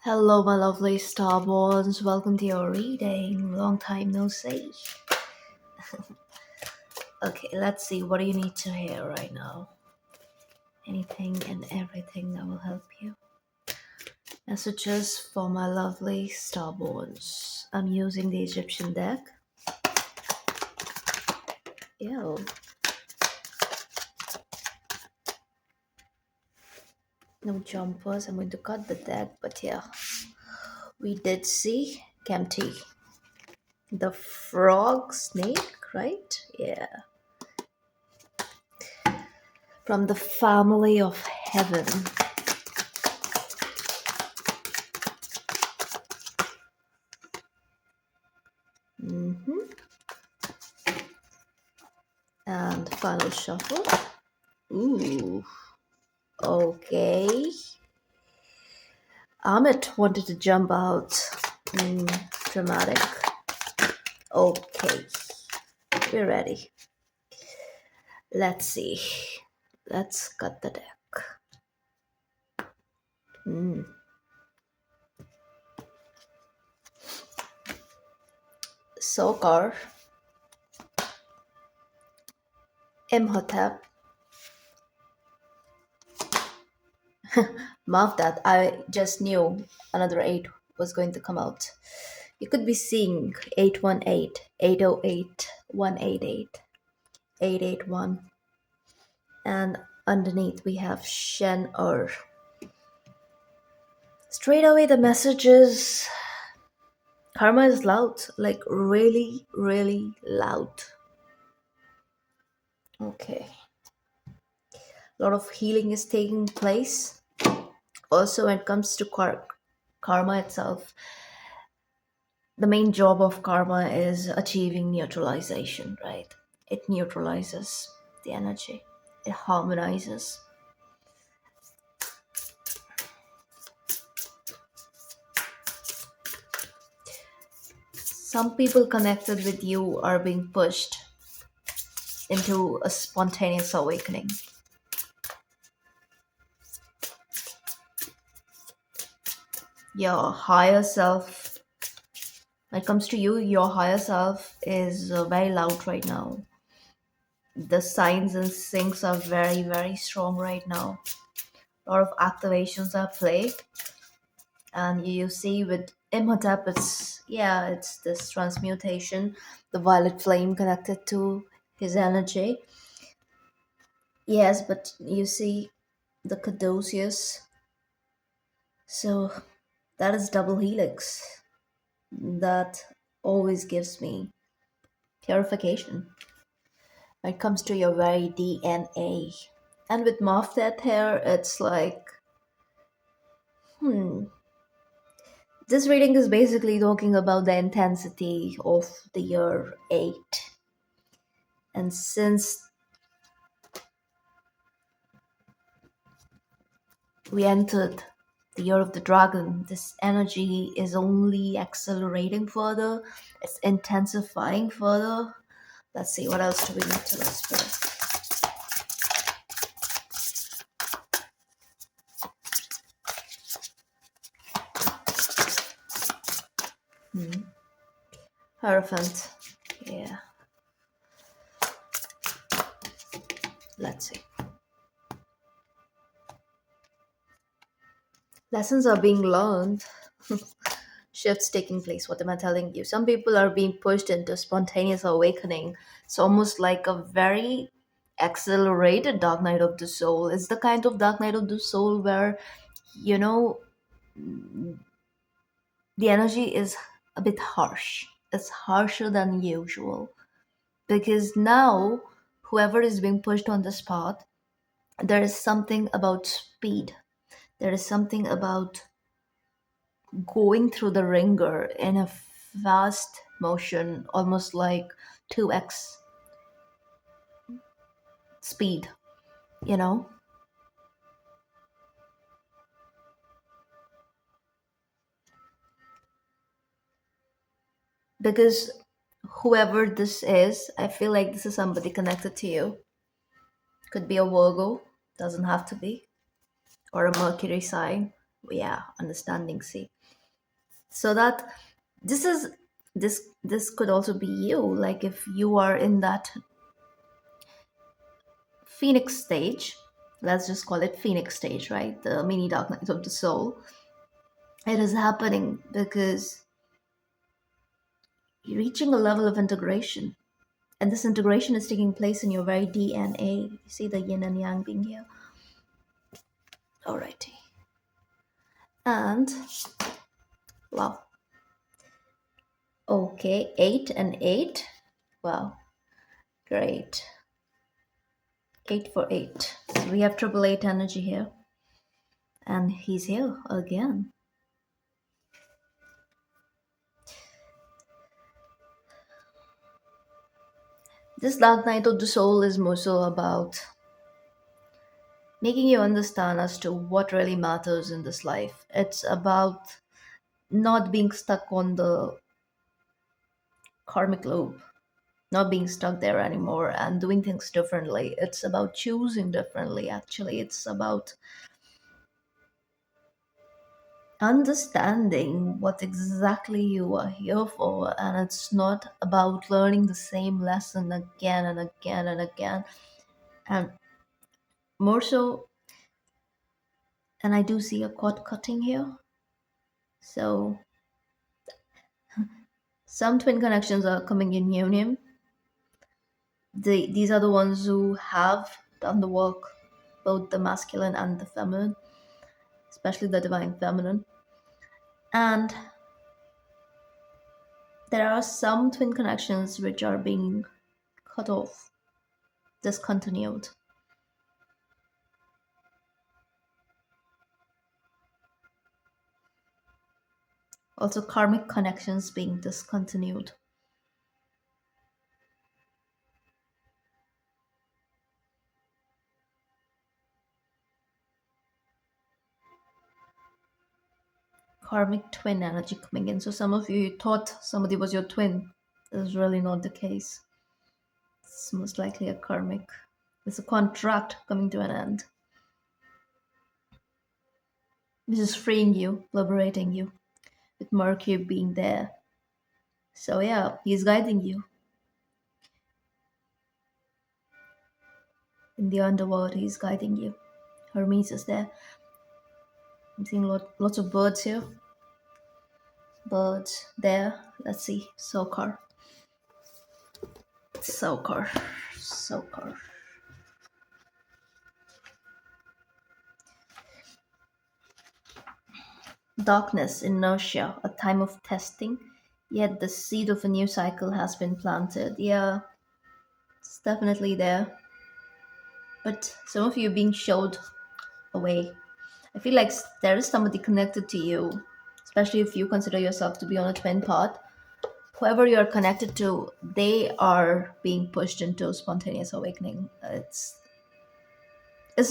Hello, my lovely starborns. Welcome to your reading. Long time no see. Okay, let's see. What do you need to hear right now? Anything and everything that will help you. Messages for my lovely starborns. I'm using the Egyptian deck. Ew. No jumpers. I'm going to cut the deck, but yeah. We did see Kempty. The frog snake, right? Yeah. From the family of heaven. Mm-hmm. And final shuffle. Ooh, okay. Amit wanted to jump out. Dramatic. Okay, we're ready. Let's see. Let's cut the deck. Mm. Sokar, Imhotep. Mark that. I just knew another 8 was going to come out. You could be seeing 818, 808, 188, 881. And underneath we have Shen Er. Straight away, the message is karma is loud, like really, really loud. Okay. A lot of healing is taking place. Also, when it comes to karma itself, the main job of karma is achieving neutralization, right? It neutralizes the energy, it harmonizes. Some people connected with you are being pushed into a spontaneous awakening. Your higher self, when it comes to you, your higher self is very loud right now. The signs and syncs are very, very strong right now. A lot of activations are play, and you see with Imhotep, it's this transmutation, the violet flame connected to his energy. Yes, but you see the Caduceus, so that is double helix. That always gives me purification when it comes to your very DNA. And with Moffat here, it's like, this reading is basically talking about the intensity of the year 8. And since we entered the year of the dragon, this energy is only accelerating further, it's intensifying further. Let's see, what else do we need to whisper? Hierophant. Yeah. Let's see. Lessons are being learned. Shifts taking place. What am I telling you? Some people are being pushed into spontaneous awakening. It's almost like a very accelerated dark night of the soul. It's the kind of dark night of the soul where, you know, the energy is a bit harsh. It's harsher than usual. Because now, whoever is being pushed on the spot, there is something about speed. There is something about going through the ringer in a fast motion, almost like 2x speed, you know? Because whoever this is, I feel like this is somebody connected to you. Could be a Virgo, doesn't have to be, or a Mercury sign. Yeah, understanding. See, so that this could also be you. Like if you are in that phoenix stage, let's just call it phoenix stage, right? The mini dark night of the soul. It is happening because you're reaching a level of integration. And this integration is taking place in your very DNA. You see the yin and yang being here. Alrighty. And wow. Okay, 8 and 8. Wow, great. 8 for 8. So we have triple eight energy here. And he's here again. This dark night of the soul is more so about making you understand as to what really matters in this life. It's about not being stuck on the karmic loop, not being stuck there anymore and doing things differently. It's about choosing differently, actually. It's about understanding what exactly you are here for, and it's not about learning the same lesson again and again and again. And more so, and I do see a cord cutting here. So some twin connections are coming in union. These are the ones who have done the work, both the masculine and the feminine, especially the divine feminine. And there are some twin connections which are being cut off, discontinued. Also, karmic connections being discontinued. Karmic twin energy coming in. So, some of you thought somebody was your twin. This is really not the case. It's most likely a karmic. It's a contract coming to an end. This is freeing you, liberating you, with Mercury being there. So, yeah, he's guiding you in the underworld. He's guiding you. Hermes is there. I'm seeing lots of birds here. Birds there. Let's see. Sokar. Sokar. Sokar. Darkness, inertia, a time of testing. Yet the seed of a new cycle has been planted. Yeah, it's definitely there. But some of you being showed away. I feel like there is somebody connected to you, especially if you consider yourself to be on a twin path. Whoever you're connected to, they are being pushed into spontaneous awakening. It's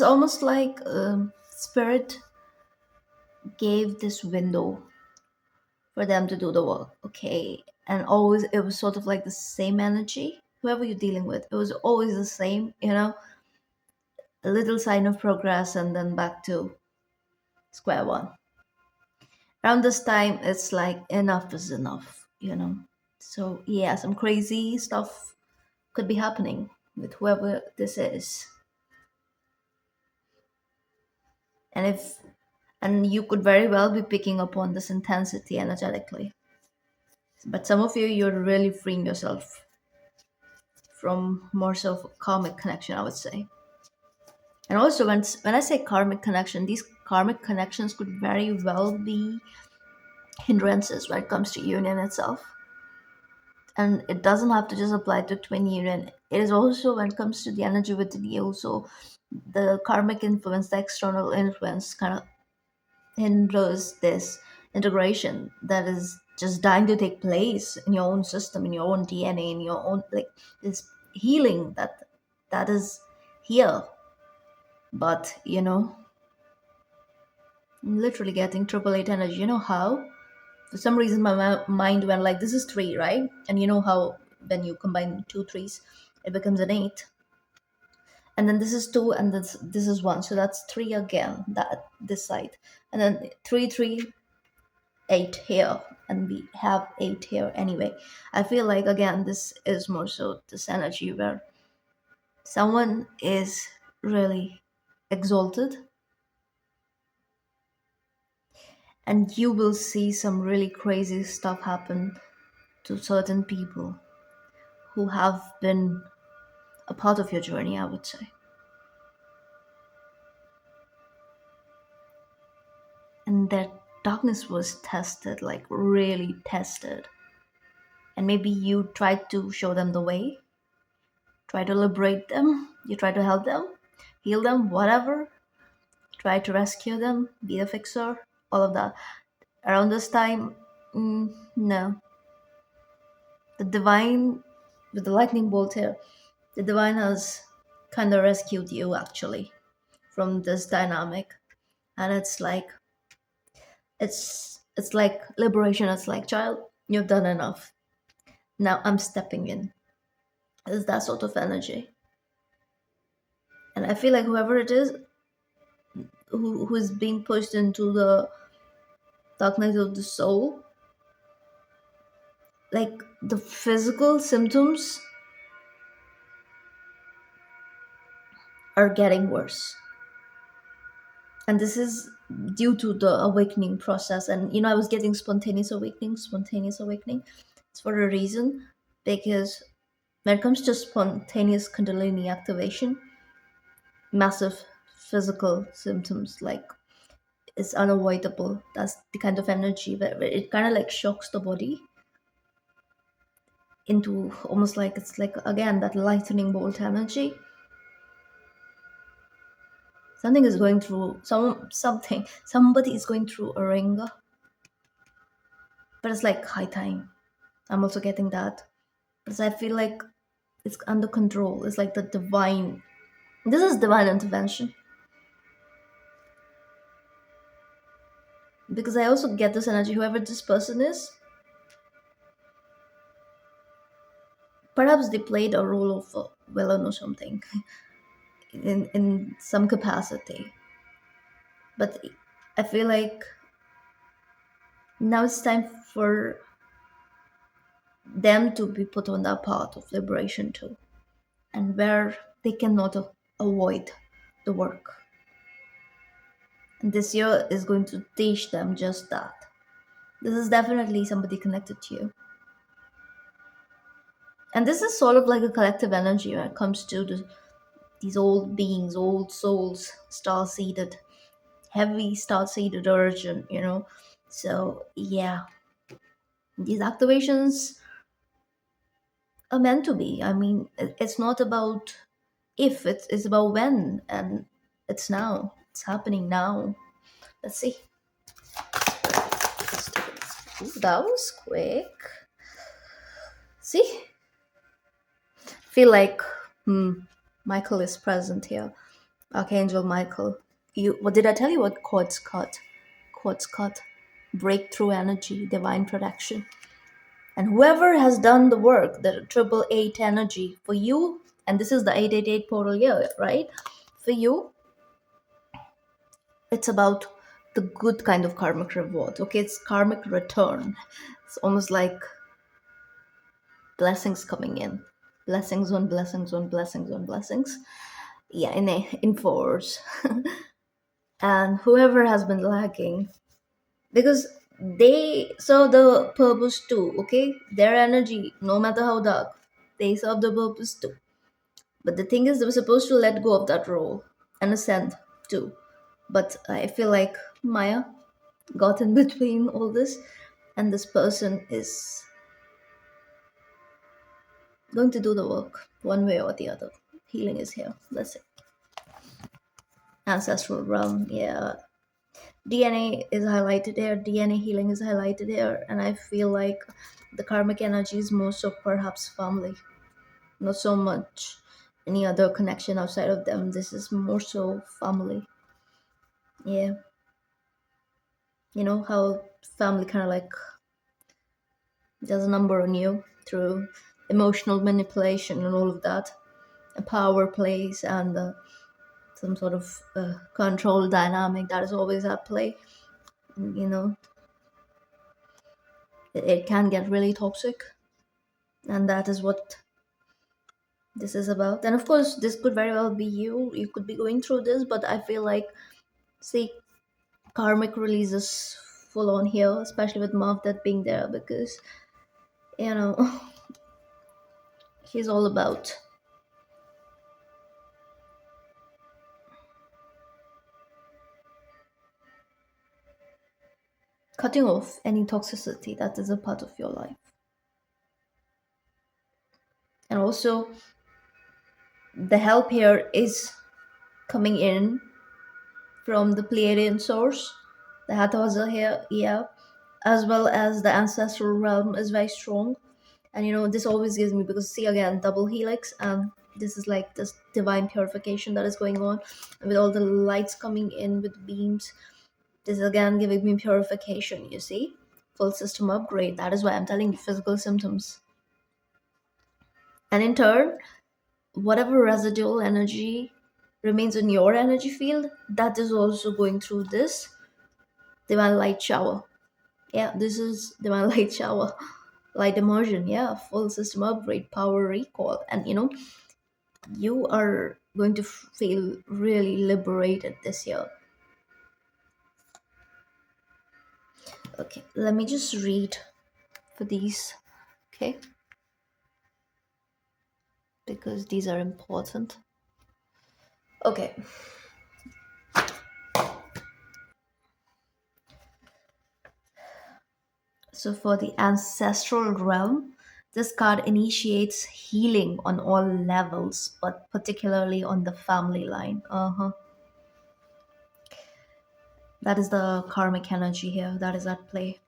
almost like spirit gave this window for them to do the work. Okay. And always it was sort of like the same energy. Whoever you're dealing with, it was always the same, a little sign of progress and then back to square one. Around this time, it's like enough is enough. So, yeah, some crazy stuff could be happening with whoever this is. And you could very well be picking up on this intensity energetically. But some of you, you're really freeing yourself from more so of a karmic connection, I would say. And also, when I say karmic connection, these karmic connections could very well be hindrances when it comes to union itself. And it doesn't have to just apply to twin union. It is also when it comes to the energy within you. So the karmic influence, the external influence, kind of hinders this integration that is just dying to take place in your own system, in your own DNA, in your own like this healing that is here. But I'm literally getting triple eight energy. You know how? For some reason, my mind went like, this is three, right? And you know how when you combine two threes, it becomes an eight. and then this is two, and this is one, so that's three again, that this side, and then three, three, eight here, and we have eight here anyway. I feel like again this is more so this energy where someone is really exalted, and you will see some really crazy stuff happen to certain people who have been a part of your journey, I would say. And their darkness was tested, like really tested. And maybe you tried to show them the way, try to liberate them, you try to help them, heal them, whatever, try to rescue them, be a fixer, all of that. Around this time, no. The divine, with the lightning bolt here, the divine has kind of rescued you actually from this dynamic. And it's like liberation. It's like, child, you've done enough. Now I'm stepping in. It's that sort of energy. And I feel like whoever it is who is being pushed into the dark night of the soul, like the physical symptoms are getting worse. And this is due to the awakening process. And I was getting spontaneous awakening. It's for a reason, because when it comes to spontaneous kundalini activation, massive physical symptoms, like, it's unavoidable. That's the kind of energy where it kind of like shocks the body into almost like, it's like again that lightning bolt energy. Something is going through somebody is going through a ringer, but it's like high time. I'm also getting that, because I feel like it's under control. It's like the divine, this is divine intervention, because I also get this energy, whoever this person is, perhaps they played a role of a villain or something in some capacity. But I feel like now it's time for them to be put on that path of liberation too, and where they cannot avoid the work. And this year is going to teach them just that. This is definitely somebody connected to you. And this is sort of like a collective energy when it comes to these old beings, old souls, star-seeded, heavy star-seeded origin. So, yeah, these activations are meant to be. I mean, it's not about if, it's about when, and it's now. It's happening now. Let's see. Ooh, that was quick. See? Feel like Michael is present here. Archangel Michael. What did I tell you? What quartz cut? Quartz cut. Breakthrough energy, divine protection. And whoever has done the work, the 888 energy for you, and this is the 888 portal year, right? For you, it's about the good kind of karmic reward. Okay, it's karmic return. It's almost like blessings coming in. Blessings on blessings on blessings on blessings. Yeah, in force. And whoever has been lacking, because they serve the purpose too. Okay, their energy, no matter how dark, they serve the purpose too. But the thing is, they were supposed to let go of that role and ascend too. But I feel like Maya got in between all this, and this person is going to do the work one way or the other. Healing is here. Let's see. Ancestral realm, yeah. DNA is highlighted here, DNA healing is highlighted here, and I feel like the karmic energy is more so perhaps family, not so much any other connection outside of them. This is more so family. Yeah. You know how family kind of like does a number on you through emotional manipulation and all of that. power plays and some sort of control dynamic that is always at play. You know, it can get really toxic, and that is what this is about. And of course, this could very well be you. You could be going through this, but I feel like, see, karmic releases full on here, especially with Marv that being there, because you know he's all about cutting off any toxicity that is a part of your life. And also, the help here is coming in from the Pleiadian source, the Hathawaza here, yeah, as well as the ancestral realm is very strong. And this always gives me, because see, again, double helix, and this is like this divine purification that is going on with all the lights coming in with beams. This is again giving me purification, you see, full system upgrade. That is why I'm telling you physical symptoms. And in turn, whatever residual energy remains in your energy field, that is also going through this divine light shower. Yeah, this is divine light shower, light immersion. Yeah, full system upgrade, power recall. And you are going to feel really liberated this year. Okay, let me just read for these. Okay, because these are important. Okay, so for the ancestral realm, this card initiates healing on all levels, but particularly on the family line. That is the karmic energy here that is at play.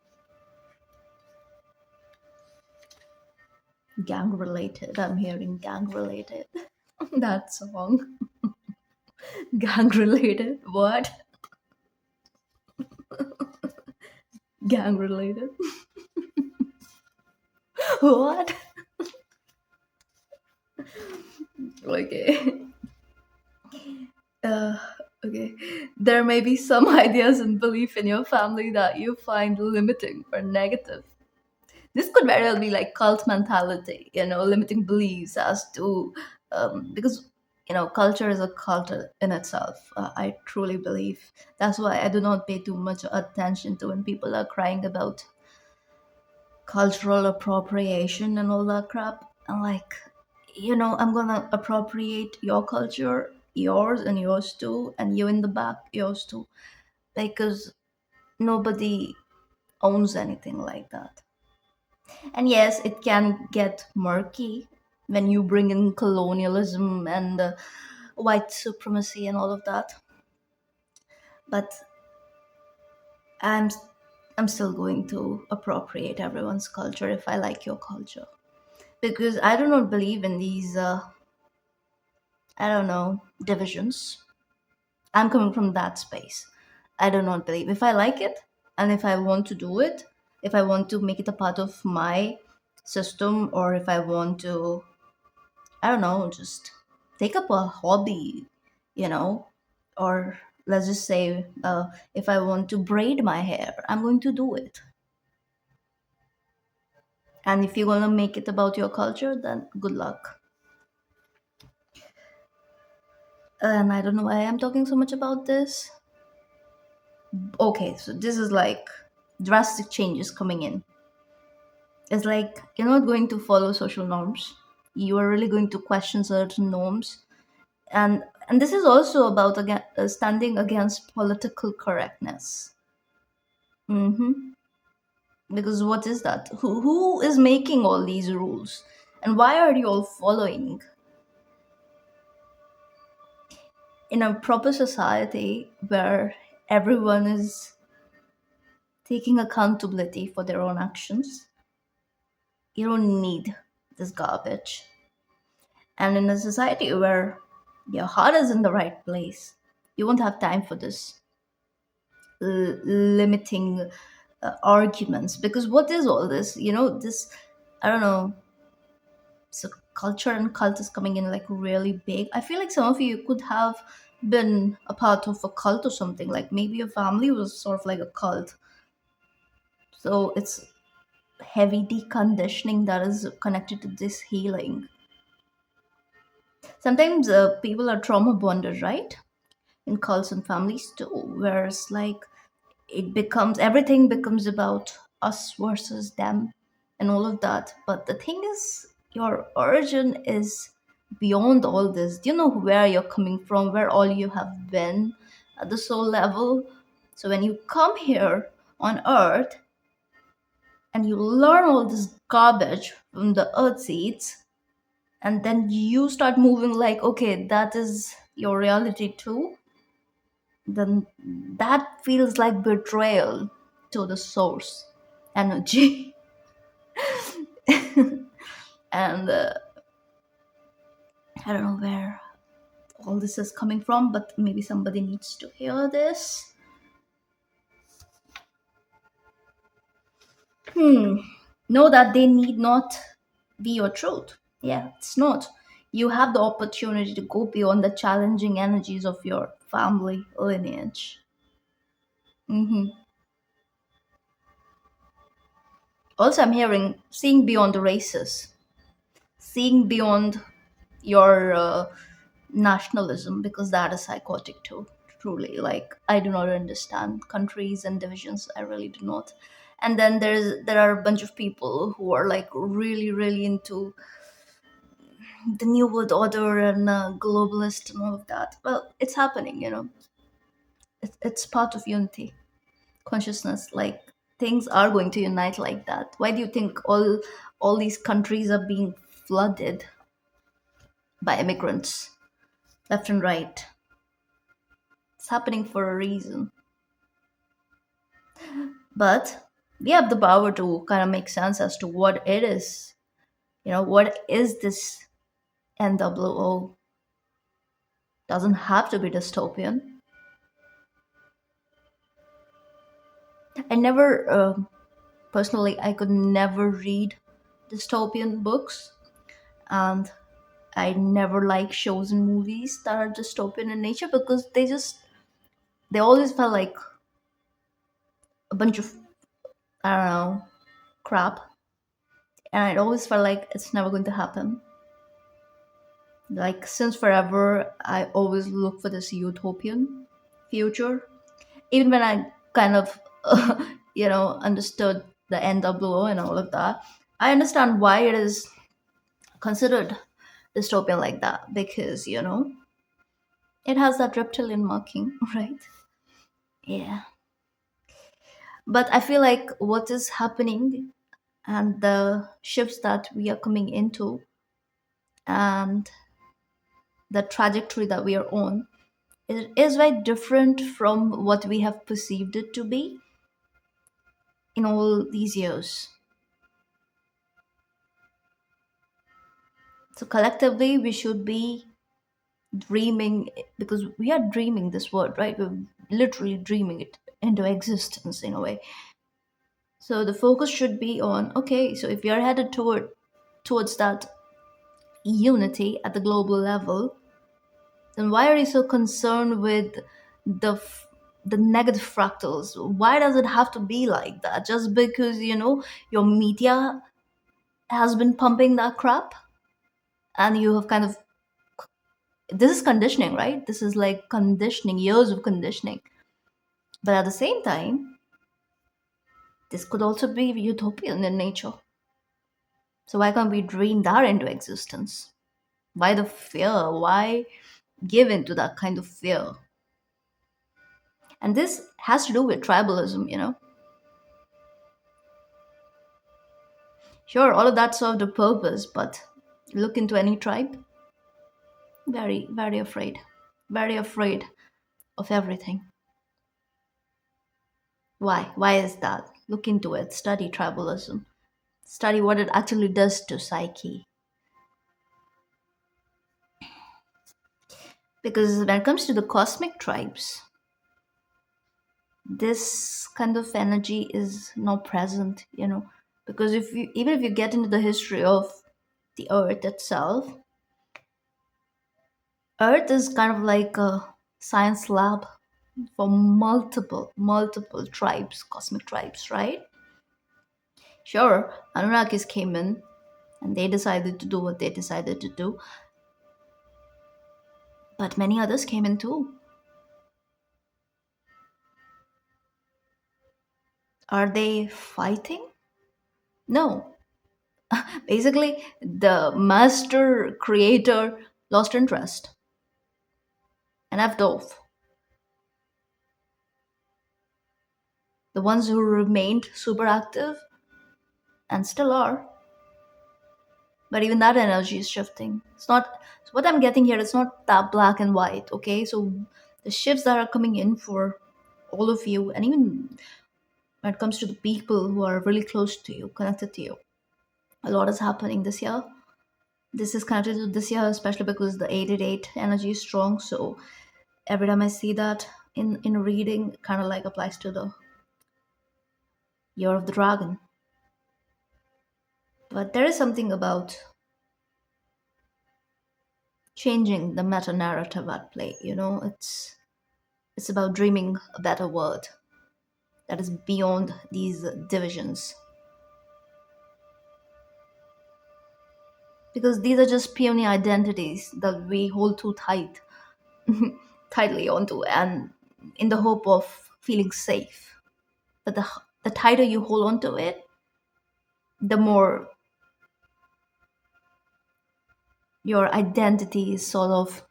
Gang related. I'm hearing gang related. That song. Gang related. What? Gang related. What? Okay. Uh, okay. There may be some ideas and belief in your family that you find limiting or negative. This could very well be like cult mentality, limiting beliefs as to, because, culture is a cult in itself. I truly believe. That's why I do not pay too much attention to when people are crying about cultural appropriation and all that crap. I'm like, I'm gonna appropriate your culture, yours and yours too, and you in the back, yours too, because nobody owns anything like that. And yes, it can get murky when you bring in colonialism and white supremacy and all of that. But I'm I'm still going to appropriate everyone's culture if I like your culture, because I do not believe in these I don't know, divisions. I'm coming from that space. I do not believe. If I like it and if I want to do it, if I want to make it a part of my system, or if I want to, I don't know, just take up a hobby, you know, or let's just say, if I want to braid my hair, I'm going to do it. And if you're going to make it about your culture, then good luck. And I don't know why I'm talking so much about this. Okay, so this is like drastic changes coming in. It's like you're not going to follow social norms. You are really going to question certain norms, and this is also about standing against political correctness. hmm Because what is that? Who is making all these rules, and why are you all following? In a proper society where everyone is taking accountability for their own actions, you don't need this garbage. And in a society where your heart is in the right place, you won't have time for this limiting arguments. Because what is all this? This, I don't know, it's a culture and cult is coming in like really big. I feel like some of you could have been a part of a cult or something. Like maybe your family was sort of like a cult. So it's heavy deconditioning that is connected to this healing. Sometimes people are trauma bonded, right? In cults and families too, whereas like everything becomes about us versus them and all of that. But the thing is, your origin is beyond all this. Do you know where you're coming from, where all you have been at the soul level? So when you come here on earth and you learn all this garbage from the earth seeds, and then you start moving like, okay, that is your reality too, then that feels like betrayal to the source energy. And I don't know where all this is coming from, but maybe somebody needs to hear this. Know that they need not be your truth. Yeah, it's not. You have the opportunity to go beyond the challenging energies of your family lineage. Also, I'm hearing seeing beyond the races, seeing beyond your nationalism, because that is psychotic too. Truly, like I do not understand countries and divisions. I really do not. And then there are a bunch of people who are like really really into the new world order and globalist and all of that. Well, it's happening, you know. It's part of unity consciousness. Like things are going to unite like that. Why do you think all these countries are being flooded by immigrants left and right? It's happening for a reason. But we have the power to kind of make sense as to what it is. You know, what is this NWO? Doesn't have to be dystopian. I never, personally, I could never read dystopian books, and I never like shows and movies that are dystopian in nature because they always felt like a bunch of, I don't know, crap. And it always felt like it's never going to happen. Like since forever, I always look for this utopian future. Even when I kind of, understood the NWO and all of that, I understand why it is considered dystopian like that because it has that reptilian marking, right? Yeah. But I feel like what is happening and the shifts that we are coming into and the trajectory that we are on, it is very different from what we have perceived it to be in all these years. So collectively, we should be dreaming because we are dreaming this word, right? We're literally dreaming it into existence in a way. So the focus should be on okay. So if we are headed towards that unity at the global level, then why are you so concerned with the f- the negative fractals? Why does it have to be like that? Just because your media has been pumping that crap, and you have kind of this is conditioning, right? This is like conditioning, years of conditioning. But at the same time, this could also be utopian in nature. So why can't we dream that into existence? Why the fear? Why give in to that kind of fear? And this has to do with tribalism. Sure, all of that served a purpose, but look into any tribe, very, very afraid of everything. Why? Why is that? Look into it, study tribalism, study what it actually does to psyche. Because when it comes to the cosmic tribes, this kind of energy is not present, because if you even if you get into the history of the earth itself. Earth is kind of like a science lab for multiple tribes, cosmic tribes, right? Sure, Anunnakis came in and they decided to do what they decided to do, but many others came in too. Are they fighting? No. Basically, the master creator lost interest and left off. The ones who remained super active and still are, but even that energy is shifting. It's not, so what I'm getting here, it's not that black and white, okay? So the shifts that are coming in for all of you, and even when it comes to the people who are really close to you, connected to you, a lot is happening this year. This is connected to this year, especially because the 888 energy is strong. So every time I see that in reading, kind of like applies to the year of the dragon. But there is something about changing the meta narrative at play. It's about dreaming a better world that is beyond these divisions, because these are just puny identities that we hold too tightly onto, and in the hope of feeling safe. But the tighter you hold onto it, the more your identity is sort of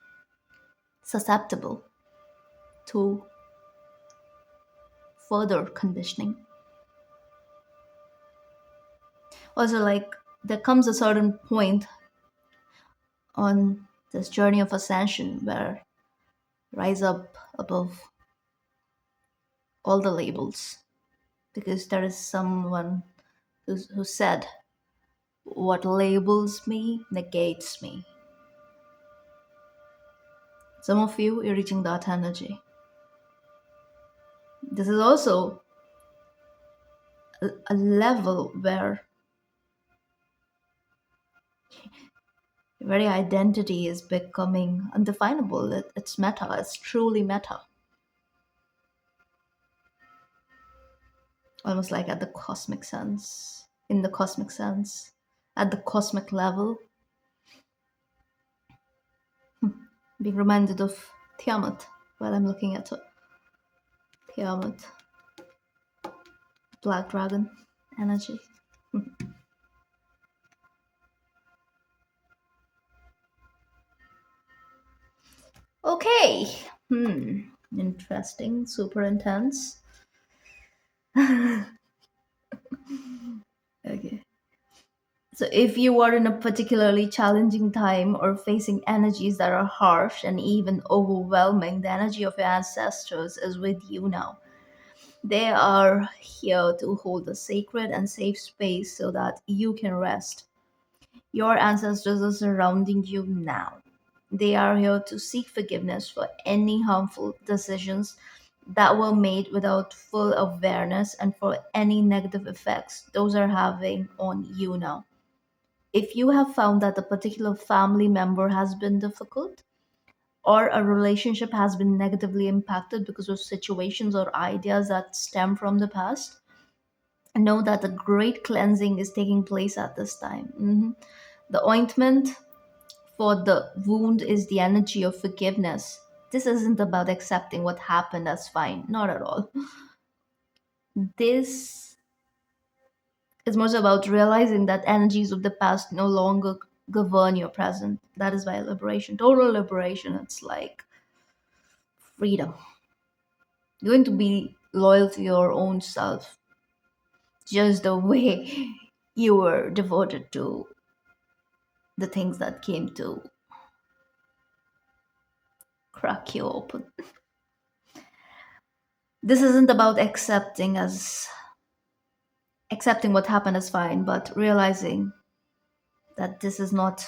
susceptible to further conditioning. Also, like, there comes a certain point on this journey of ascension where rise up above all the labels, because there is someone who said, what labels me negates me. Some of you are reaching that energy. This is also a level where your very identity is becoming undefinable. It's meta, it's truly meta. Almost like at the cosmic sense, in the cosmic sense, at the cosmic level, being reminded of Tiamat while I'm looking at it. Tiamat, black dragon energy. Okay. Interesting, super intense. Okay. So, if you are in a particularly challenging time or facing energies that are harsh and even overwhelming, the energy of your ancestors is with you now. They are here to hold a sacred and safe space so that you can rest. Your ancestors are surrounding you now. They are here to seek forgiveness for any harmful decisions that were made without full awareness and for any negative effects those are having on you now. If you have found that a particular family member has been difficult, or a relationship has been negatively impacted because of situations or ideas that stem from the past, know that a great cleansing is taking place at this time. The ointment for the wound is the energy of forgiveness. This isn't about accepting what happened as fine, not at all. This is more about realizing that energies of the past no longer govern your present. That is why liberation, total liberation, it's like freedom. You're going to be loyal to your own self, just the way you were devoted to the things that came to crack you open. This isn't about accepting what happened as fine, but realizing that this is not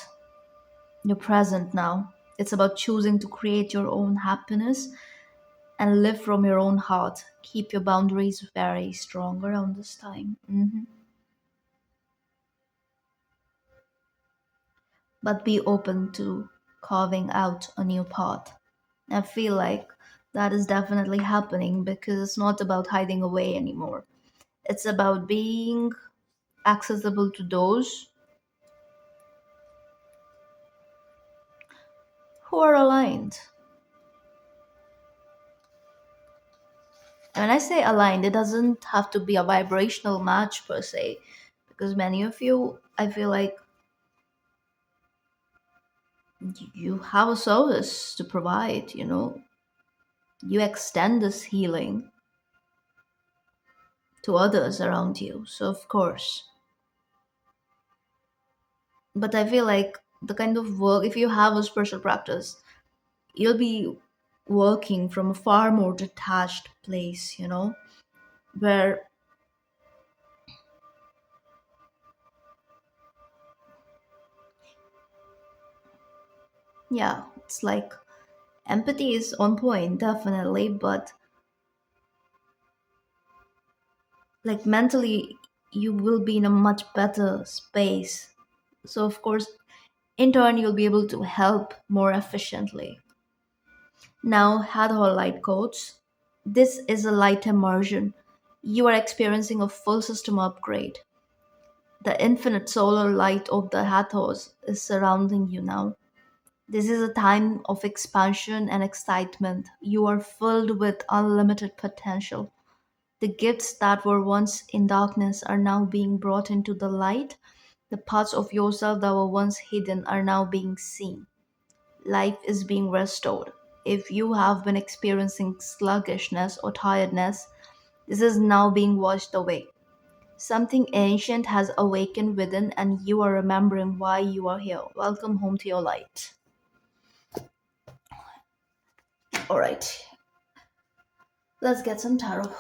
your present now. It's about choosing to create your own happiness and live from your own heart. Keep your boundaries very strong around this time. but be open to carving out a new path. I feel like that is definitely happening because it's not about hiding away anymore. It's about being accessible to those who are aligned. And when I say aligned, it doesn't have to be a vibrational match per se, because many of you, I feel like you have a service to provide, you extend this healing to others around you. So, of course, but I feel like the kind of work, if you have a spiritual practice, you'll be working from a far more detached place, where, yeah, it's like empathy is on point, definitely, but like mentally, you will be in a much better space. So, of course, in turn, you'll be able to help more efficiently. Now, Hathor light codes. This is a light immersion. You are experiencing a full system upgrade. The infinite solar light of the Hathors is surrounding you now. This is a time of expansion and excitement. You are filled with unlimited potential. The gifts that were once in darkness are now being brought into the light. The parts of yourself that were once hidden are now being seen. Life is being restored. If you have been experiencing sluggishness or tiredness, this is now being washed away. Something ancient has awakened within, and you are remembering why you are here. Welcome home to your light. All right, let's get some tarot.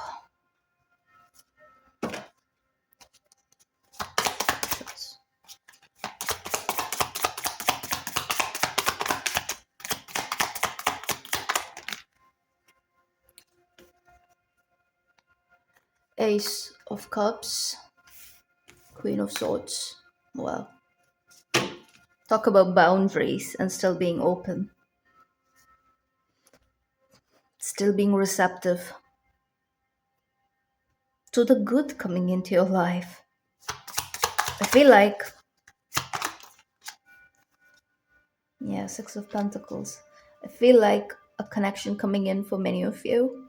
Ace of Cups, Queen of Swords. Well, talk about boundaries and still being open, still being receptive to the good coming into your life. I feel like, yeah, Six of Pentacles. I feel like a connection coming in for many of you.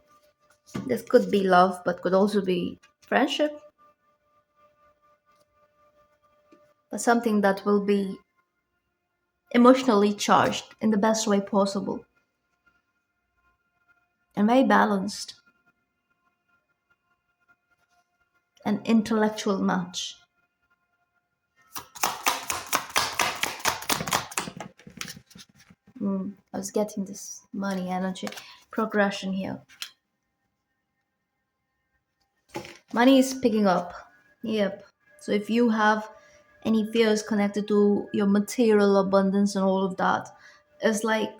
This could be love, but could also be friendship, but something that will be emotionally charged in the best way possible and very balanced. An intellectual match. I was getting this money energy progression here. Money is picking up. Yep. So if you have any fears connected to your material abundance and all of that, it's like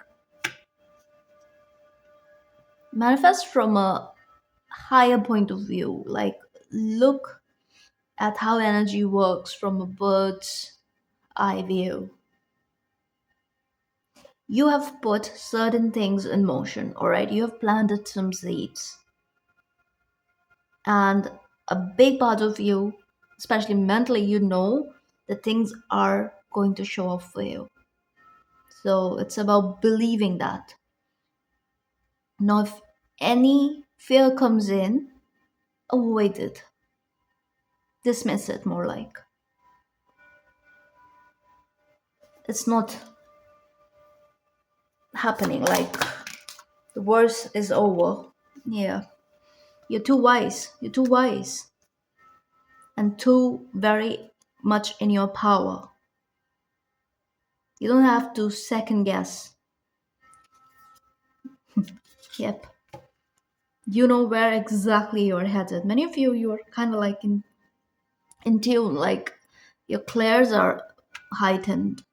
manifest from a higher point of view. Like look at how energy works from a bird's eye view. You have put certain things in motion, all right? You have planted some seeds. And a big part of you, especially mentally, that things are going to show up for you. So it's about believing that. Now, if any fear comes in, avoid it, dismiss it more like. It's not happening, like the worst is over. Yeah, you're too wise. You're too wise and too very much in your power. You don't have to second guess. Yep. You know where exactly you're headed. Many of you, you're kind of like in tune, like your clairs are heightened.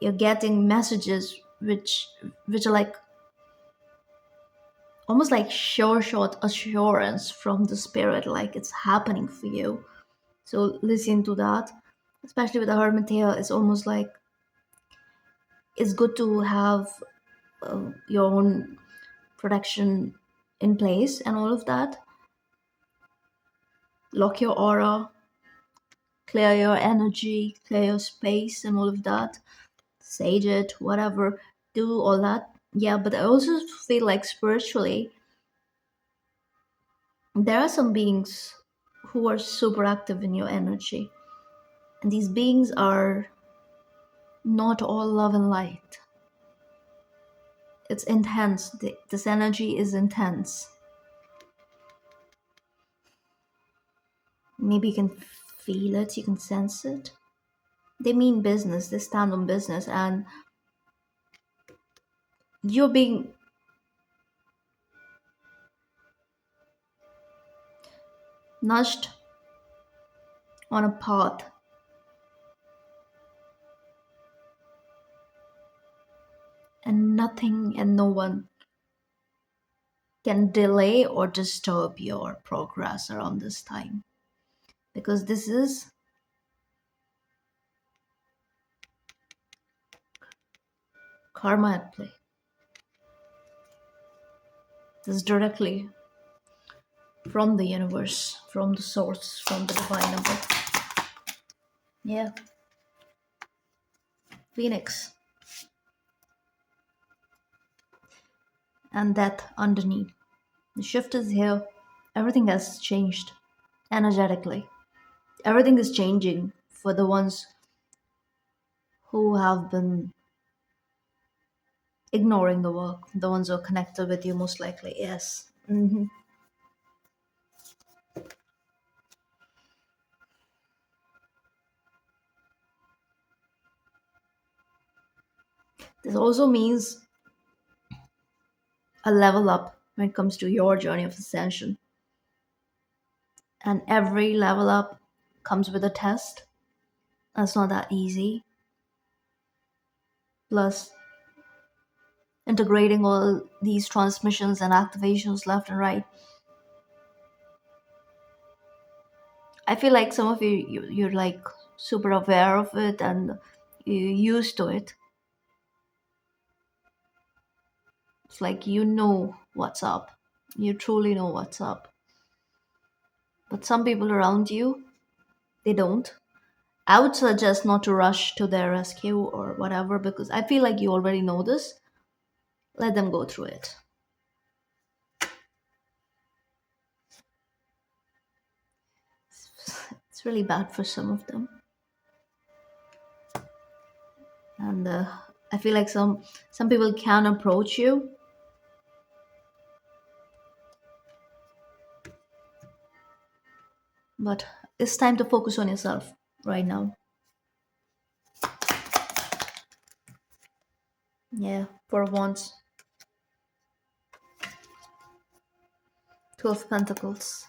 You're getting messages which are like almost like sure shot assurance from the spirit, like it's happening for you. So listen to that. Especially with the hermit here, it's almost like it's good to have your own protection in place and all of that. Lock your aura, clear your energy, clear your space, and all of that. Sage it, whatever. Do all that. Yeah, but I also feel like spiritually, there are some beings who are super active in your energy. And these beings are not all love and light. It's intense. This energy is intense. Maybe you can feel it, you can sense it. They mean business, they stand on business, and you're being nudged on a path, and nothing and no one can delay or disturb your progress around this time, because this is karma at play. This is directly from the universe, from the source, from the divine above. Yeah, Phoenix and death underneath. The shift is here. Everything has changed energetically. Everything is changing for the ones who have been ignoring the work, the ones who are connected with you, most likely. Yes. This also means a level up when it comes to your journey of ascension. And every level up comes with a test. That's not that easy. Plus, integrating all these transmissions and activations left and right. I feel like some of you're like super aware of it and you're used to it. It's like you know what's up. You truly know what's up. But some people around you, they don't. I would suggest not to rush to their rescue or whatever, because I feel like you already know this. Let them go through it. It's really bad for some of them. And I feel like some people can approach you, but it's time to focus on yourself right now. Yeah, for once. 12 Pentacles.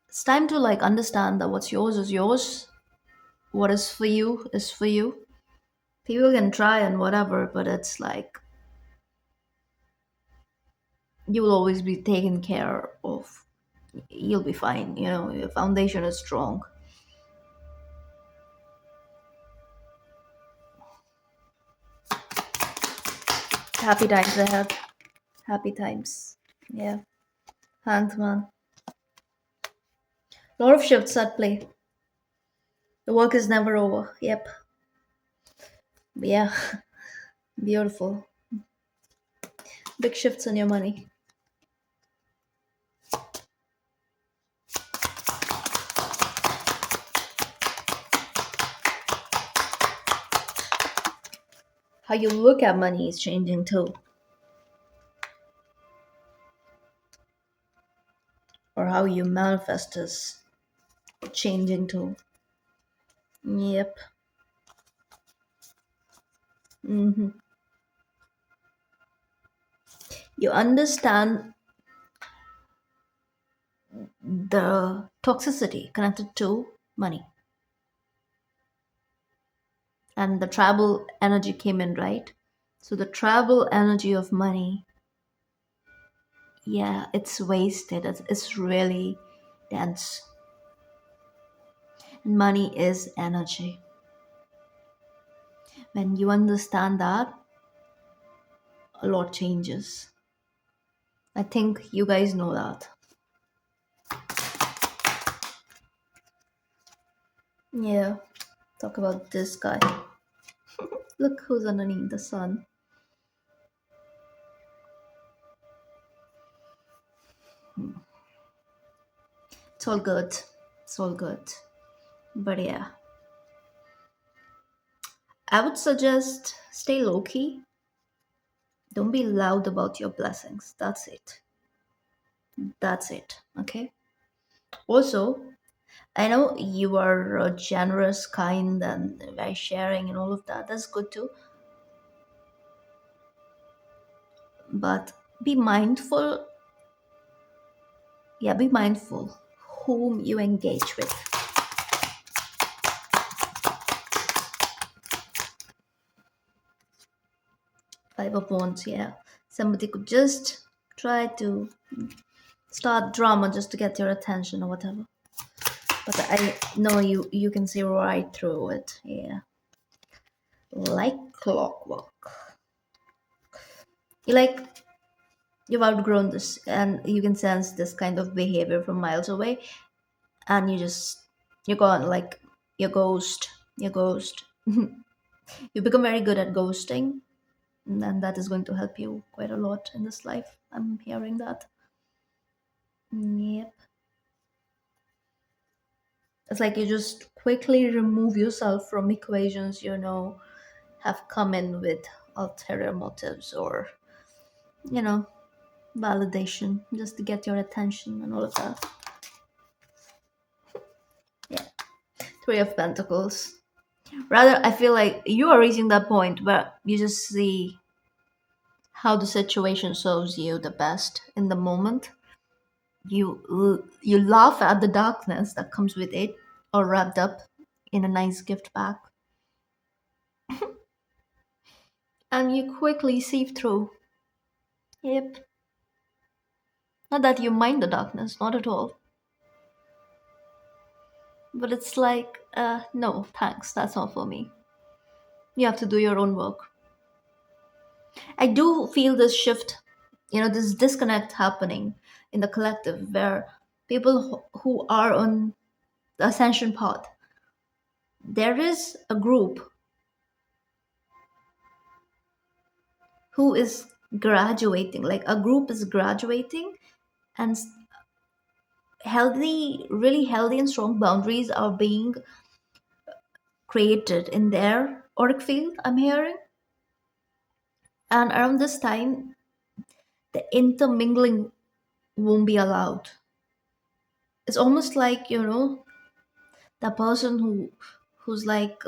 It's time to like understand that what's yours is yours. What is for you is for you. People can try and whatever, but it's like you will always be taken care of. You'll be fine. You know, your foundation is strong. Happy times ahead. Happy times. Yeah. Hanged man. A lot of shifts at play. The work is never over. Yep. Yeah. Beautiful. Big shifts in your money. How you look at money is changing too. Or how you manifest is changing too. Yep. hmm You understand the toxicity connected to money. And the tribal energy came in, right? So the tribal energy of money, yeah, it's wasted. It's really dense. And money is energy. When you understand that, a lot changes. I think you guys know that. Yeah, talk about this guy. Look who's underneath the sun. It's all good. It's all good. But yeah, I would suggest stay low key. Don't be loud about your blessings. That's it. That's it. Okay. Also, I know you are generous, kind, and very sharing and all of that. That's good too. But be mindful. Yeah, be mindful whom you engage with. Five of Wands, yeah. Somebody could just try to start drama just to get your attention or whatever. But I know you can see right through it. Yeah. Like clockwork. You like you've outgrown this and you can sense this kind of behavior from miles away and you're gone like you ghost. You become very good at ghosting and that is going to help you quite a lot in this life. I'm hearing that. Yep. It's like you just quickly remove yourself from equations, have come in with ulterior motives or, you know, validation just to get your attention and all of that. Yeah. Three of Pentacles. Rather, I feel like you are reaching that point where you just see how the situation serves you the best in the moment. You laugh at the darkness that comes with it, or wrapped up in a nice gift bag, and you quickly sieve through. Yep. Not that you mind the darkness, not at all. But it's like, no, thanks, that's not for me. You have to do your own work. I do feel this shift, this disconnect happening in the collective where people who are on the ascension path, there is a group who is graduating, like a group is graduating, and healthy, really healthy and strong boundaries are being created in their auric field, I'm hearing. And around this time, the intermingling won't be allowed. It's almost like, the person who's like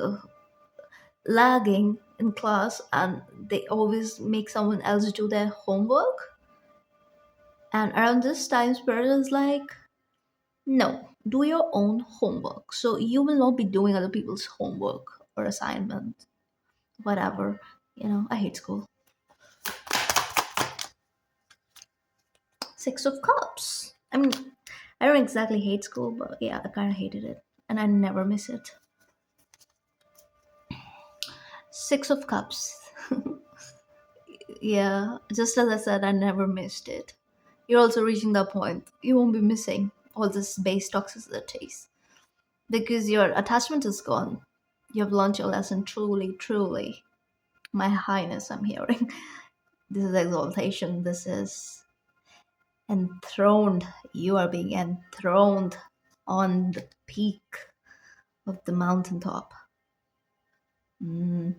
lagging in class and they always make someone else do their homework. And around this time, Spirit is like, no, do your own homework. So you will not be doing other people's homework or assignment, whatever. I hate school. Six of Cups. I mean, I don't exactly hate school, but yeah, I kind of hated it. And I never miss it. Six of Cups. Yeah, just as I said, I never missed it. You're also reaching that point. You won't be missing all this base toxicities because your attachment is gone. You have learned your lesson truly, truly. My highness, I'm hearing. This is exaltation. This is enthroned. You are being enthroned on the peak of the mountaintop. Mm.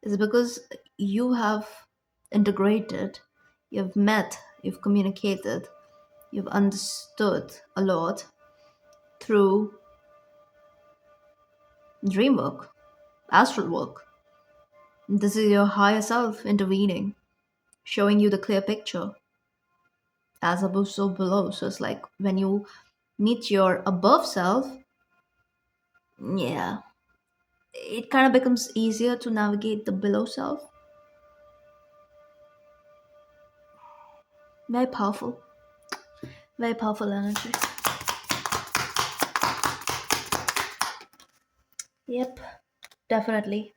It's because you have integrated, you've met, you've communicated, you've understood a lot through dream work, astral work. This is your higher self intervening, showing you the clear picture, as above, so below. So it's like when you meet your above self, yeah, it kind of becomes easier to navigate the below self. Very powerful. Very powerful energy. Yep, definitely.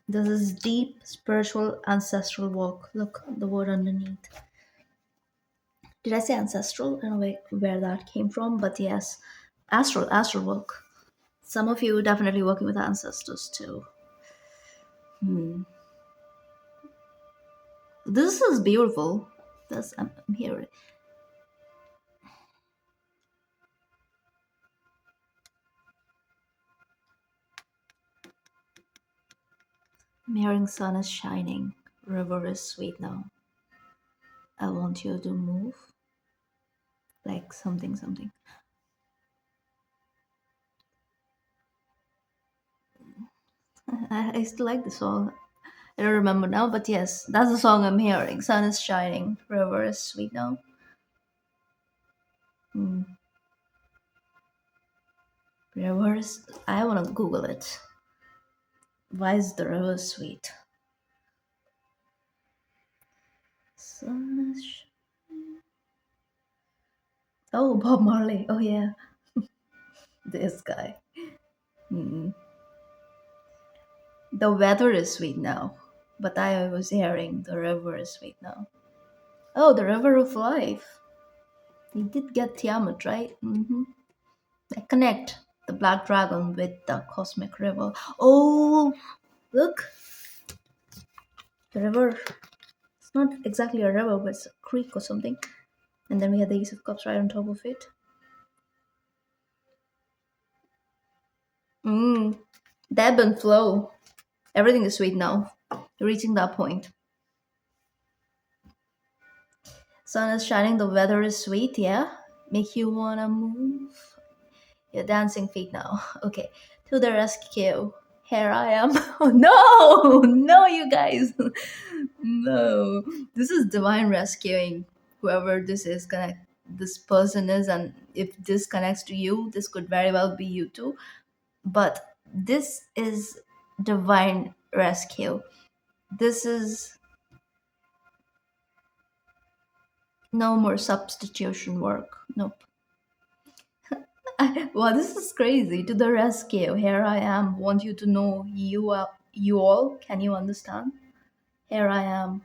This is deep spiritual ancestral work. Look, the word underneath. Did I say ancestral? I don't know where that came from, but yes, astral work. Some of you definitely working with ancestors too. This is beautiful. This I'm hearing. I'm hearing sun is shining. River is sweet now. I want you to move like something something. I still like the song. I don't remember now, but yes, that's the song I'm hearing. Sun is shining. River is sweet now. Hmm. River is. I want to Google it. Why is the river sweet? Sun is. Oh, Bob Marley. Oh yeah, this guy. Hmm. The weather is sweet now, but I was hearing the river is sweet now. Oh, the river of life. He did get Tiamat, right? I connect the black dragon with the cosmic river. Oh, look, the river. It's not exactly a river, but it's a creek or something. And then we had the Ace of Cups right on top of it. Mm, the ebb and flow. Everything is sweet now. Reaching that point. Sun is shining, the weather is sweet, yeah? Make you wanna move. Your dancing feet now. Okay. To the rescue. Here I am. Oh, no! No, you guys. No. This is divine rescuing. Whoever this is, connect. This person is, and if this connects to you, this could very well be you too. But this is divine rescue. This is no more substitution work. Nope. Wow, this is crazy. To the rescue. Here I am. Want you to know you are you all. Can you understand? Here I am.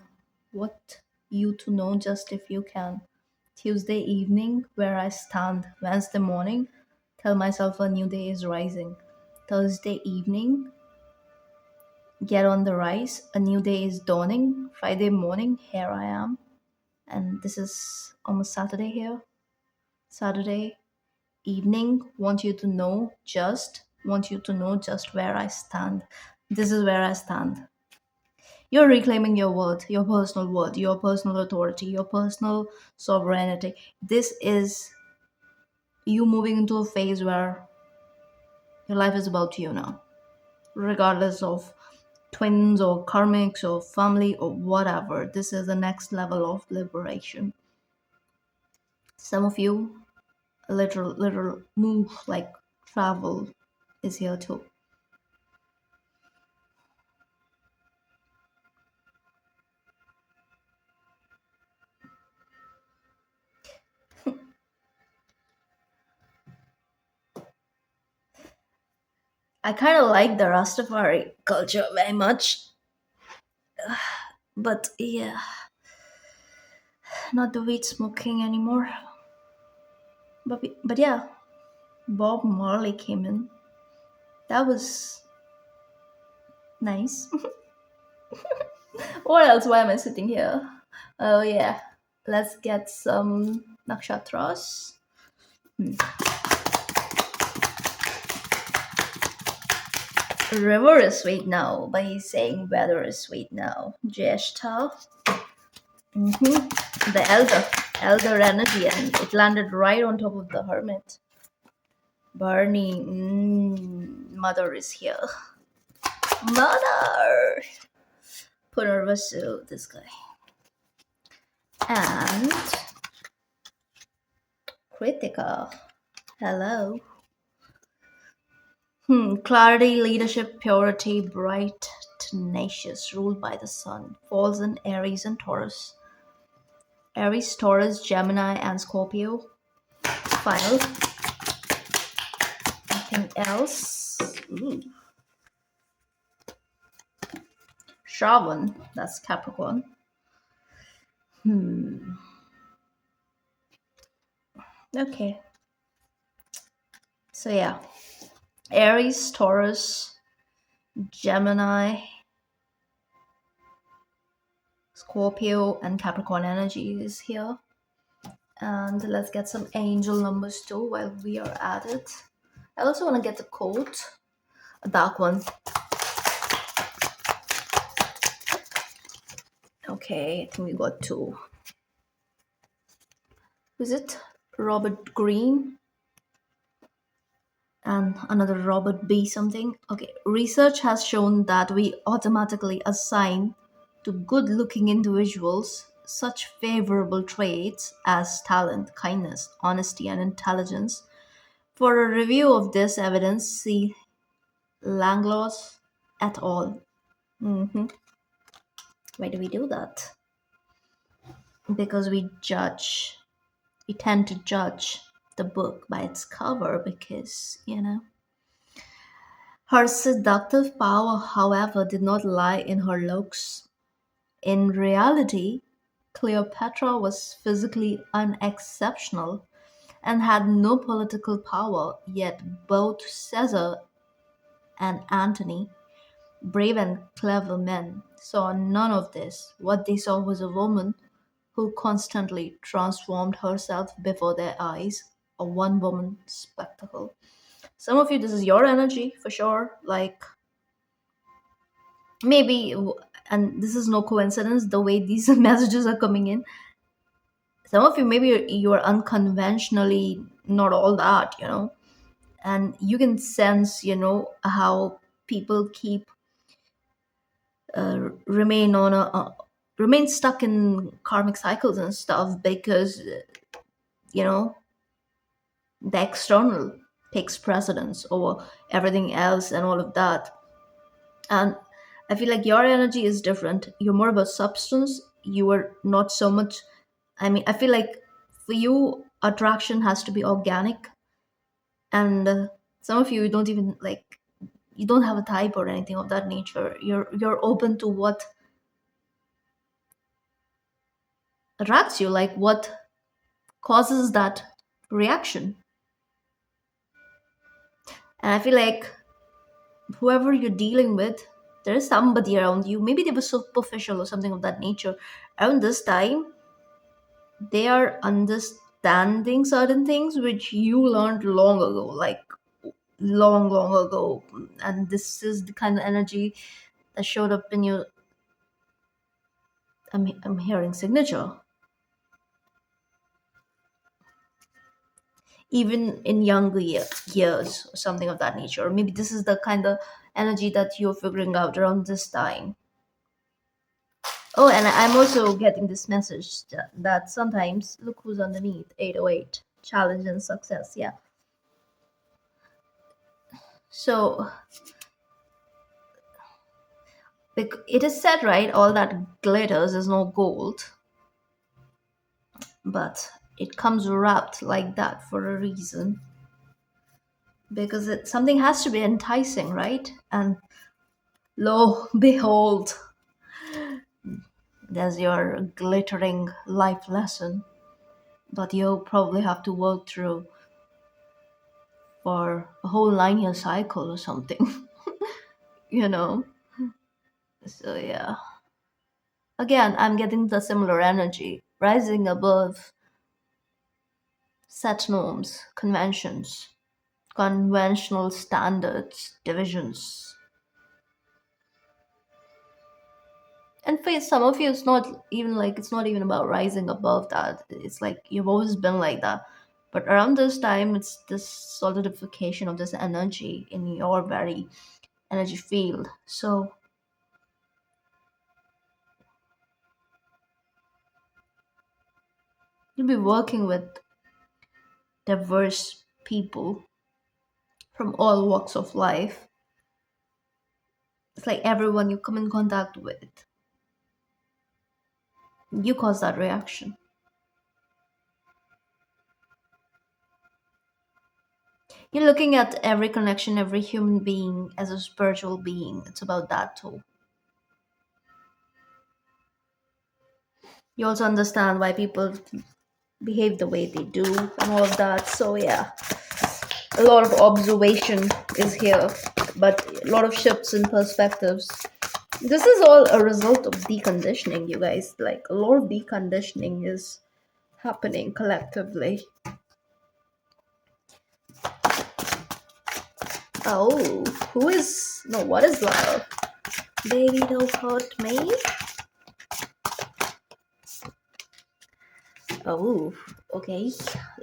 What you to know just if you can. Tuesday evening, where I stand. Wednesday morning, tell myself a new day is rising. Thursday evening, get on the rise. A new day is dawning. Friday morning, here I am. And this is almost Saturday here. Saturday evening, want you to know just where I stand. This is where I stand. You're reclaiming your worth, your personal authority, your personal sovereignty. This is you moving into a phase where your life is about you now, regardless of twins or karmics or family or whatever. This is the next level of liberation. Some of you, a literal move like travel is here too. I kind of like the Rastafari culture very much, but yeah, not the weed smoking anymore. But yeah, Bob Marley came in. That was nice. What else? Why am I sitting here? Oh yeah, let's get some nakshatras. River is sweet now, but he's saying weather is sweet now. Jeshta, the elder energy, and it landed right on top of the hermit. Barney, mother is here. Mother! Punarvasu, this guy. And Kritika. Hello. Clarity, leadership, purity, bright, tenacious, ruled by the sun. Falls in Aries and Taurus. Aries, Taurus, Gemini, and Scorpio. Final. Anything else? Ooh. Shravan, that's Capricorn. Okay. So yeah, Aries, Taurus, Gemini, Scorpio, and Capricorn energy is here. And let's get some angel numbers too while we are at it. I also want to get the quote, a dark one. Okay, I think we got two. Who's it? Robert Greene and another Robert B. something. Okay, research has shown that we automatically assign to good looking individuals such favorable traits as talent, kindness, honesty, and intelligence. For a review of this evidence, see Langlois et al. Why do we do that? Because we tend to judge the book by its cover because, her seductive power, however, did not lie in her looks. In reality, Cleopatra was physically unexceptional and had no political power, yet both Caesar and Antony, brave and clever men, saw none of this. What they saw was a woman who constantly transformed herself before their eyes, a one woman spectacle. Some of you, this is your energy for sure. Like, maybe, and this is no coincidence, the way these messages are coming in. Some of you, maybe you're unconventionally not all that, and you can sense, how people keep remain on remain stuck in karmic cycles and stuff because you know the external takes precedence over everything else and all of that. And I feel like your energy is different. You're more about substance. You are not so much. I mean, I feel like for you, attraction has to be organic, and some of you don't even like. You don't have a type or anything of that nature. You're open to what attracts you, like what causes that reaction. And I feel like whoever you're dealing with, there is somebody around you. Maybe they were superficial or something of that nature. Around this time, they are understanding certain things which you learned long ago, like long, long ago. And this is the kind of energy that showed up in your. I'm hearing signature. Even in younger years, or something of that nature. Or maybe this is the kind of energy that you're figuring out around this time. Oh, and I'm also getting this message that sometimes, look who's underneath 808, challenge and success. Yeah. So it is said, right? All that glitters is no gold, but it comes wrapped like that for a reason. Because something has to be enticing, right? And lo, behold, there's your glittering life lesson that you'll probably have to work through for a whole 9 year cycle or something, you know? So, yeah. Again, I'm getting the similar energy, rising above set norms, conventions, conventional standards, divisions. And for some of you, it's not even about rising above that. It's like you've always been like that. But around this time, it's this solidification of this energy in your very energy field. So you'll be working with diverse people from all walks of life. It's like everyone you come in contact with, you cause that reaction. You're looking at every connection, every human being as a spiritual being. It's about that too. You also understand why people behave the way they do and all of that. So yeah, a lot of observation is here, but a lot of shifts in perspectives. This is all a result of deconditioning, you guys. Like a lot of deconditioning is happening collectively. Oh, who is no? What is love? Baby, don't hurt me. Oh, okay.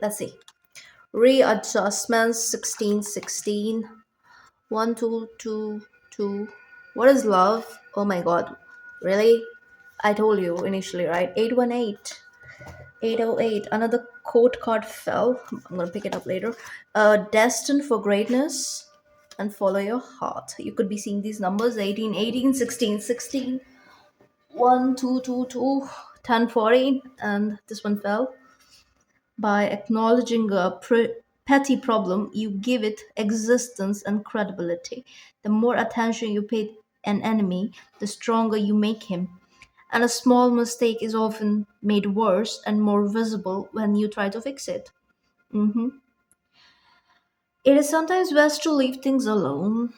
Let's see. Readjustments 1616. 1222. What is love? Oh my god. Really? I told you initially, right? 818. 808. Another code card fell. I'm gonna pick it up later. Destined for greatness and follow your heart. You could be seeing these numbers 18, 18, 16, 16, 1, 2, 2, 2, 10, 14, and this one fell. By acknowledging a petty problem, you give it existence and credibility. The more attention you pay an enemy, the stronger you make him. And a small mistake is often made worse and more visible when you try to fix it. Mhm. It is sometimes best to leave things alone.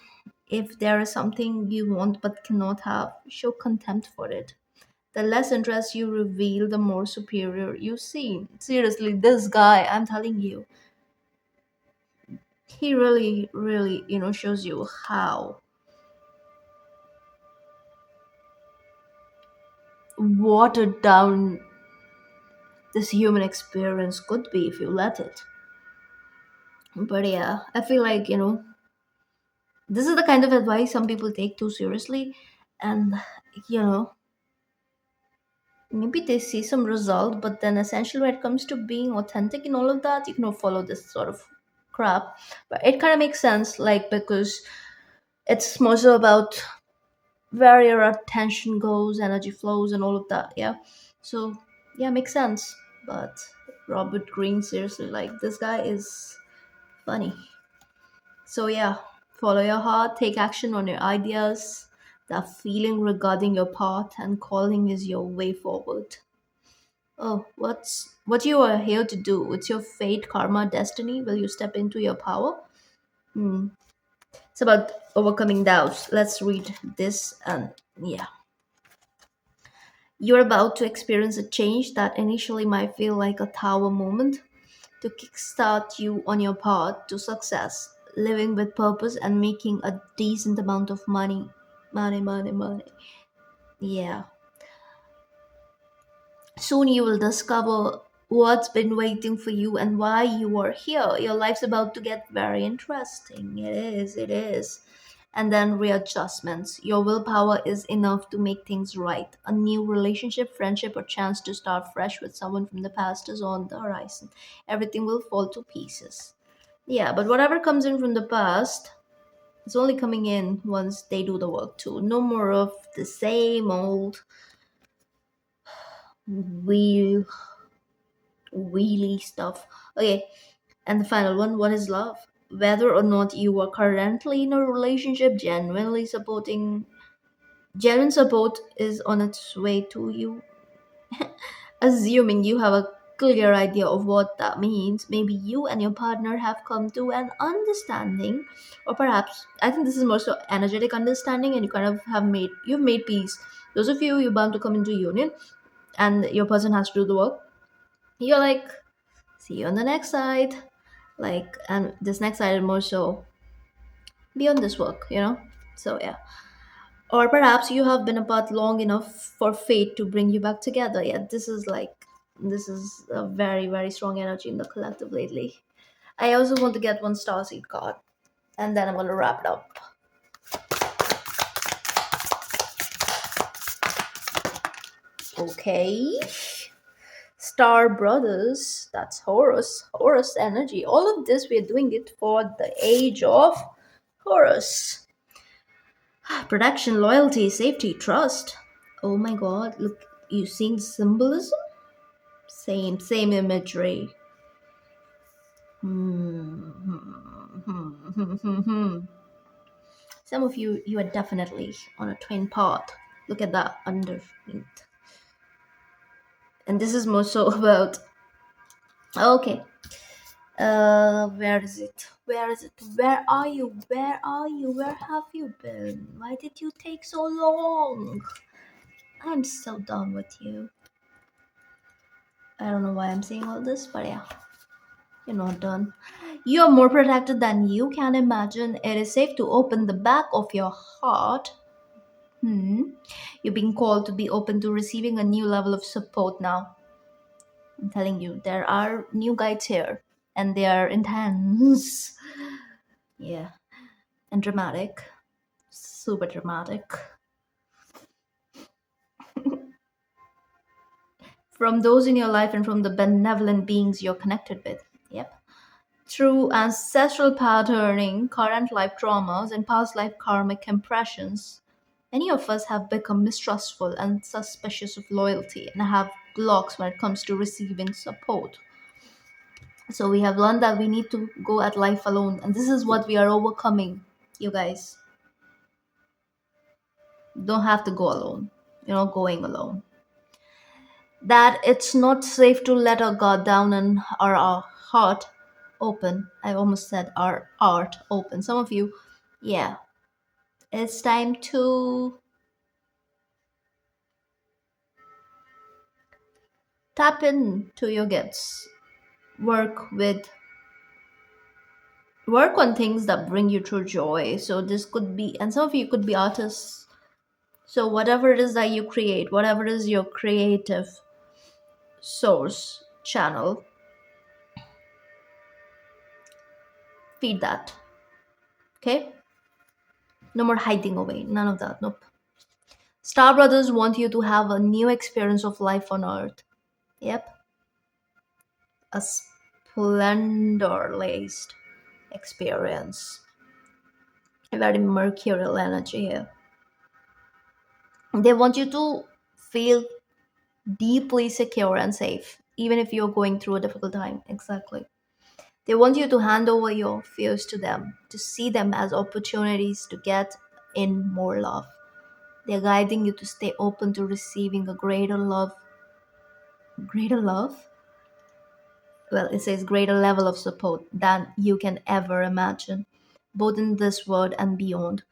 If there is something you want but cannot have, show contempt for it. The less interest you reveal, the more superior you seem. Seriously, this guy, I'm telling you, he really, really, shows you how watered down this human experience could be if you let it. But yeah, I feel like, this is the kind of advice some people take too seriously. And, you know, maybe they see some result, but then essentially when it comes to being authentic and all of that, you cannot follow this sort of crap. But it kind of makes sense, like, because it's more so about where your attention goes, energy flows, and all of that. Yeah. So, yeah, makes sense. But Robert Greene, seriously, like, this guy is funny. So, yeah, follow your heart, take action on your ideas. That feeling regarding your path and calling is your way forward. Oh, what you are here to do? It's your fate, karma, destiny. Will you step into your power? Hmm. It's about overcoming doubts. Let's read this and yeah. You're about to experience a change that initially might feel like a tower moment to kickstart you on your path to success, living with purpose and making a decent amount of money. Money, money, money. Yeah. Soon you will discover what's been waiting for you and why you are here. Your life's about to get very interesting. It is, it is. And then readjustments. Your willpower is enough to make things right. A new relationship, friendship, or chance to start fresh with someone from the past is on the horizon. Everything will fall to pieces. Yeah, but whatever comes in from the past, it's only coming in once they do the work too. No more of the same old wheel wheelie stuff. Okay, and the final one, what is love? Whether or not you are currently in a relationship, genuine support is on its way to you. Assuming you have a clear idea of what that means, maybe you and your partner have come to an understanding, or perhaps I think this is more so energetic understanding, and you kind of you've made peace. Those of you you're bound to come into union, and your person has to do the work. You're like, see you on the next side. Like, and this next side is more so beyond this work, So yeah. Or perhaps you have been apart long enough for fate to bring you back together. Yeah, this is a very, very strong energy in the collective lately. I also want to get one Starseed card, and then I'm gonna wrap it up. Okay. Star Brothers, that's Horus energy. All of this, we're doing it for the age of Horus. Protection, loyalty, safety, trust. Oh my god, look, you seen symbolism? Same imagery. Hmm. Some of you, you are definitely on a twin path. Look at that underneath. And this is more so about, okay, where is it? Where is it? Where are you? Where are you? Where have you been? Why did you take so long? I'm so done with you. I don't know why I'm saying all this, but yeah, you're not done. You're more protected than you can imagine. It is safe to open the back of your heart. You're being called to be open to receiving a new level of support now. I'm telling you, there are new guides here, and they are intense. Yeah, and dramatic. Super dramatic. From those in your life and from the benevolent beings you're connected with. Yep. Through ancestral patterning, current life traumas, and past life karmic impressions, many of us have become mistrustful and suspicious of loyalty and have blocks when it comes to receiving support. So we have learned that we need to go at life alone, and this is what we are overcoming, you guys. Don't have to go alone. You're not going alone. That it's not safe to let our guard down and our heart open. I almost said our art open. Some of you, yeah, it's time to tap into your gifts. Work with work on things that bring you true joy. So this could be, and some of you could be artists. So whatever it is that you create, whatever is your creative source channel, feed that. Okay? No more hiding away. None of that. Nope. Star Brothers want you to have a new experience of life on Earth. Yep. A splendor laced experience. A very mercurial energy here. They want you to feel deeply secure and safe, even if you're going through a difficult time. Exactly. They want you to hand over your fears to them, to see them as opportunities to get in more love. They're guiding you to stay open to receiving a greater love. Greater love? Well, it says greater level of support than you can ever imagine, both in this world and beyond.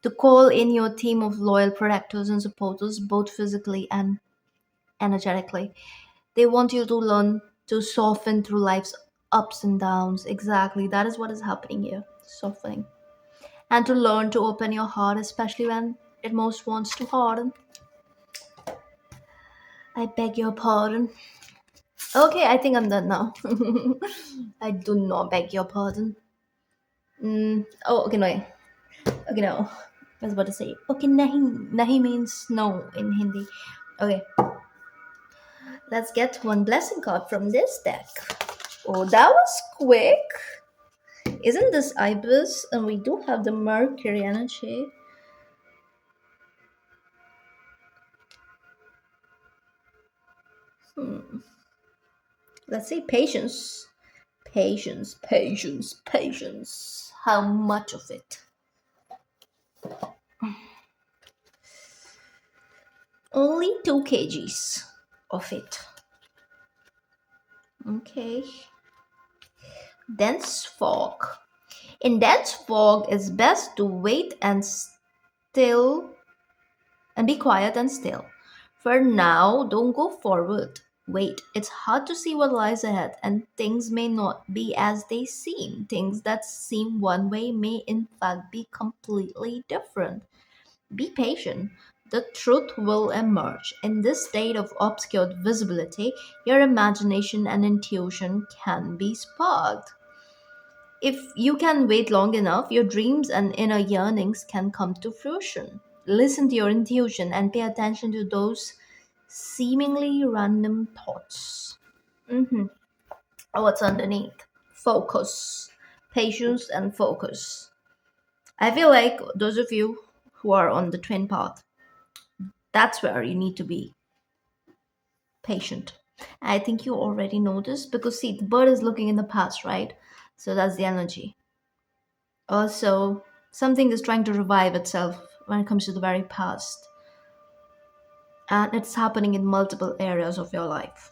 To call in your team of loyal protectors and supporters, both physically and energetically. They want you to learn to soften through life's ups and downs. Exactly. That is what is happening here. Softening. And to learn to open your heart, especially when it most wants to harden. I beg your pardon. Okay, I think I'm done now. I do not beg your pardon. Oh, okay, no. Okay, no. I was about to say, okay, nahi. Nahi means no in Hindi. Okay, let's get one blessing card from this deck. Oh, that was quick. Isn't this Ibis? And we do have the Mercury energy. Let's say patience. Patience, patience, patience. How much of it? Only 2 kgs of it. Okay. Dense fog. In dense fog, it's best to wait and still and be quiet and still. For now, don't go forward. Wait, it's hard to see what lies ahead, and things may not be as they seem. Things that seem one way may, in fact, be completely different. Be patient. The truth will emerge. In this state of obscured visibility, your imagination and intuition can be sparked. If you can wait long enough, your dreams and inner yearnings can come to fruition. Listen to your intuition and pay attention to those seemingly random thoughts. What's underneath? Focus. Patience and focus. I feel like those of you who are on the twin path, that's where you need to be patient. I think you already know this because see, the bird is looking in the past, right? So that's the energy. Also, something is trying to revive itself when it comes to the very past, and it's happening in multiple areas of your life.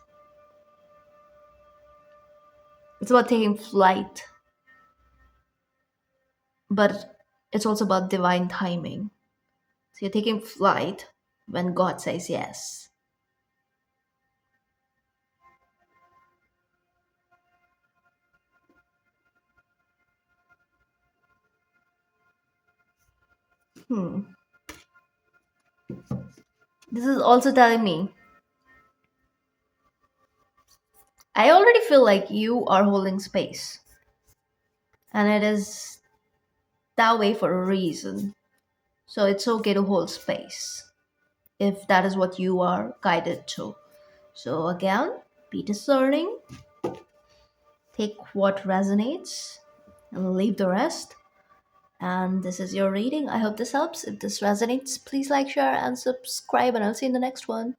It's about taking flight, but it's also about divine timing. So you're taking flight when God says yes. Hmm. This is also telling me I already feel like you are holding space, and it is that way for a reason. So it's okay to hold space if that is what you are guided to. So again, be discerning, take what resonates, and leave the rest. And this is your reading. I hope this helps. If this resonates, please like, share, and subscribe, and I'll see you in the next one.